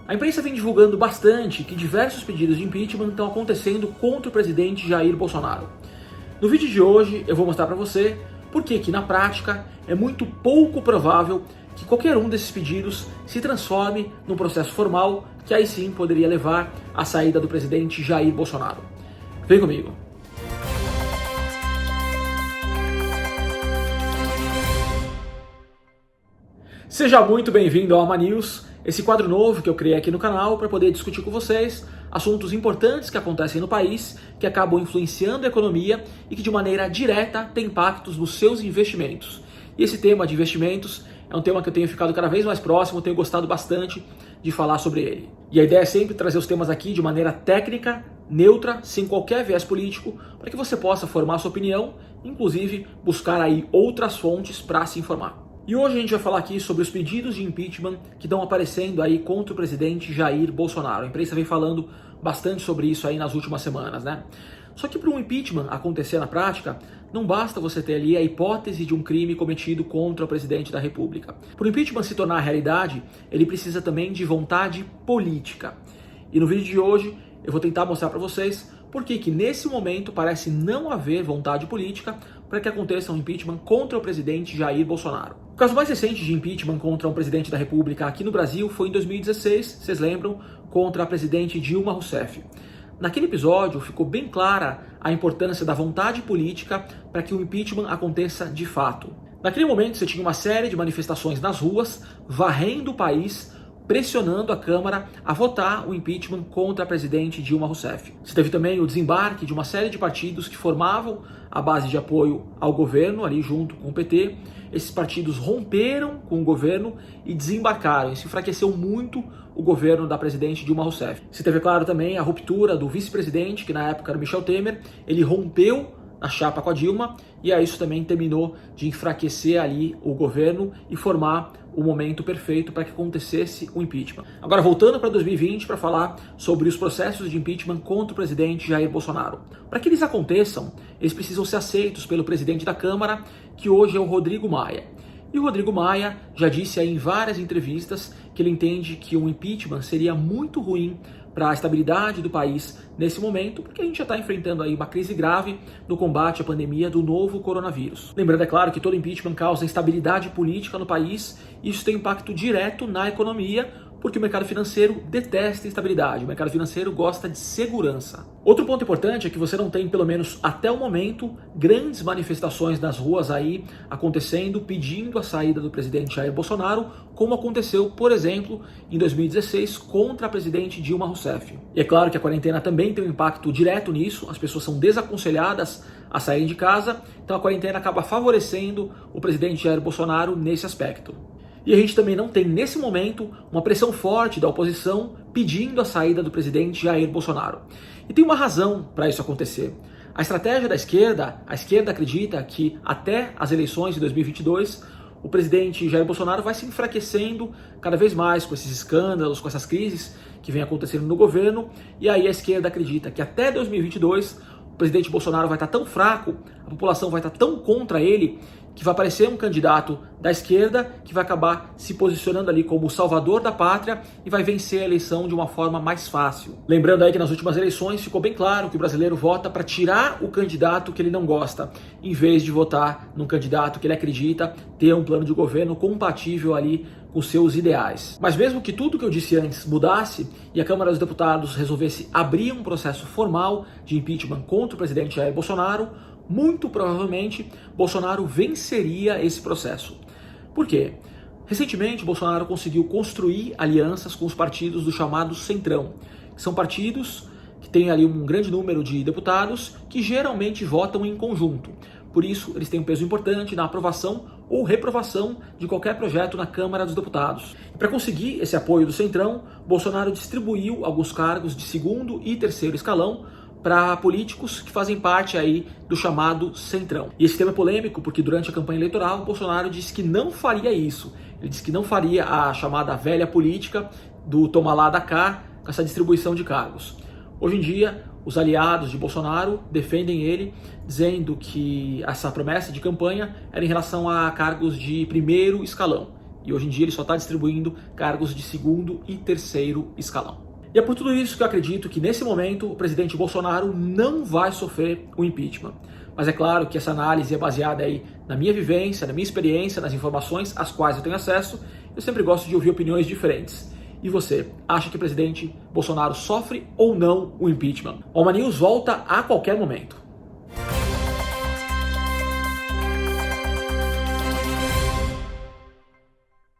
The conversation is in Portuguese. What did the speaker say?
A imprensa vem divulgando bastante que diversos pedidos de impeachment estão acontecendo contra o presidente Jair Bolsonaro. No vídeo de hoje eu vou mostrar para você por que na prática é muito pouco provável que qualquer um desses pedidos se transforme num processo formal que aí sim poderia levar à saída do presidente Jair Bolsonaro. Vem comigo! Seja muito bem-vindo ao Ama News, esse quadro novo que eu criei aqui no canal para poder discutir com vocês assuntos importantes que acontecem no país, que acabam influenciando a economia e que de maneira direta tem impactos nos seus investimentos. E esse tema de investimentos é um tema que eu tenho ficado cada vez mais próximo, tenho gostado bastante de falar sobre ele. E a ideia é sempre trazer os temas aqui de maneira técnica, neutra, sem qualquer viés político, para que você possa formar sua opinião, inclusive buscar aí outras fontes para se informar. E hoje a gente vai falar aqui sobre os pedidos de impeachment que estão aparecendo aí contra o presidente Jair Bolsonaro. A imprensa vem falando bastante sobre isso aí nas últimas semanas, né? Só que para um impeachment acontecer na prática, não basta você ter ali a hipótese de um crime cometido contra o presidente da República. Para o impeachment se tornar realidade, ele precisa também de vontade política. E no vídeo de hoje eu vou tentar mostrar para vocês por que nesse momento parece não haver vontade política para que aconteça um impeachment contra o presidente Jair Bolsonaro. O caso mais recente de impeachment contra um presidente da República aqui no Brasil foi em 2016, vocês lembram, contra a presidente Dilma Rousseff. Naquele episódio ficou bem clara a importância da vontade política para que o impeachment aconteça de fato. Naquele momento você tinha uma série de manifestações nas ruas, varrendo o país, pressionando a Câmara a votar o impeachment contra a presidente Dilma Rousseff. Você teve também o desembarque de uma série de partidos que formavam a base de apoio ao governo, ali junto com o PT. Esses partidos romperam com o governo e desembarcaram. Isso enfraqueceu muito o governo da presidente Dilma Rousseff. Você teve, claro, também a ruptura do vice-presidente, que na época era o Michel Temer. Ele rompeu na chapa com a Dilma, e aí isso também terminou de enfraquecer ali o governo e formar o momento perfeito para que acontecesse o impeachment. Agora, voltando para 2020 para falar sobre os processos de impeachment contra o presidente Jair Bolsonaro. Para que eles aconteçam, eles precisam ser aceitos pelo presidente da Câmara, que hoje é o Rodrigo Maia. E o Rodrigo Maia já disse aí em várias entrevistas que ele entende que um impeachment seria muito ruim para a estabilidade do país nesse momento, porque a gente já está enfrentando aí uma crise grave no combate à pandemia do novo coronavírus. Lembrando, é claro, que todo impeachment causa instabilidade política no país, e isso tem impacto direto na economia, porque o mercado financeiro detesta instabilidade, o mercado financeiro gosta de segurança. Outro ponto importante é que você não tem, pelo menos até o momento, grandes manifestações nas ruas aí acontecendo, pedindo a saída do presidente Jair Bolsonaro, como aconteceu, por exemplo, em 2016 contra a presidente Dilma Rousseff. E é claro que a quarentena também tem um impacto direto nisso, as pessoas são desaconselhadas a saírem de casa, então a quarentena acaba favorecendo o presidente Jair Bolsonaro nesse aspecto. E a gente também não tem, nesse momento, uma pressão forte da oposição pedindo a saída do presidente Jair Bolsonaro. E tem uma razão para isso acontecer. A estratégia da esquerda, a esquerda acredita que até as eleições de 2022, o presidente Jair Bolsonaro vai se enfraquecendo cada vez mais com esses escândalos, com essas crises que vem acontecendo no governo, e aí a esquerda acredita que até 2022 o presidente Bolsonaro vai estar tão fraco, a população vai estar tão contra ele, que vai aparecer um candidato da esquerda que vai acabar se posicionando ali como o salvador da pátria e vai vencer a eleição de uma forma mais fácil. Lembrando aí que nas últimas eleições ficou bem claro que o brasileiro vota para tirar o candidato que ele não gosta, em vez de votar num candidato que ele acredita ter um plano de governo compatível ali com seus ideais. Mas mesmo que tudo que eu disse antes mudasse e a Câmara dos Deputados resolvesse abrir um processo formal de impeachment contra o presidente Jair Bolsonaro, muito provavelmente Bolsonaro venceria esse processo. Por quê? Recentemente, Bolsonaro conseguiu construir alianças com os partidos do chamado Centrão, que são partidos que têm ali um grande número de deputados que geralmente votam em conjunto. Por isso, eles têm um peso importante na aprovação ou reprovação de qualquer projeto na Câmara dos Deputados. E para conseguir esse apoio do Centrão, Bolsonaro distribuiu alguns cargos de segundo e terceiro escalão para políticos que fazem parte aí do chamado Centrão. E esse tema é polêmico porque durante a campanha eleitoral, Bolsonaro disse que não faria isso. Ele disse que não faria a chamada velha política do toma lá da cá com essa distribuição de cargos. Hoje em dia, os aliados de Bolsonaro defendem ele, dizendo que essa promessa de campanha era em relação a cargos de primeiro escalão. E hoje em dia ele só está distribuindo cargos de segundo e terceiro escalão. E é por tudo isso que eu acredito que nesse momento o presidente Bolsonaro não vai sofrer o impeachment. Mas é claro que essa análise é baseada aí na minha vivência, na minha experiência, nas informações às quais eu tenho acesso. Eu sempre gosto de ouvir opiniões diferentes. E você, acha que o presidente Bolsonaro sofre ou não o impeachment? O Alma News volta a qualquer momento.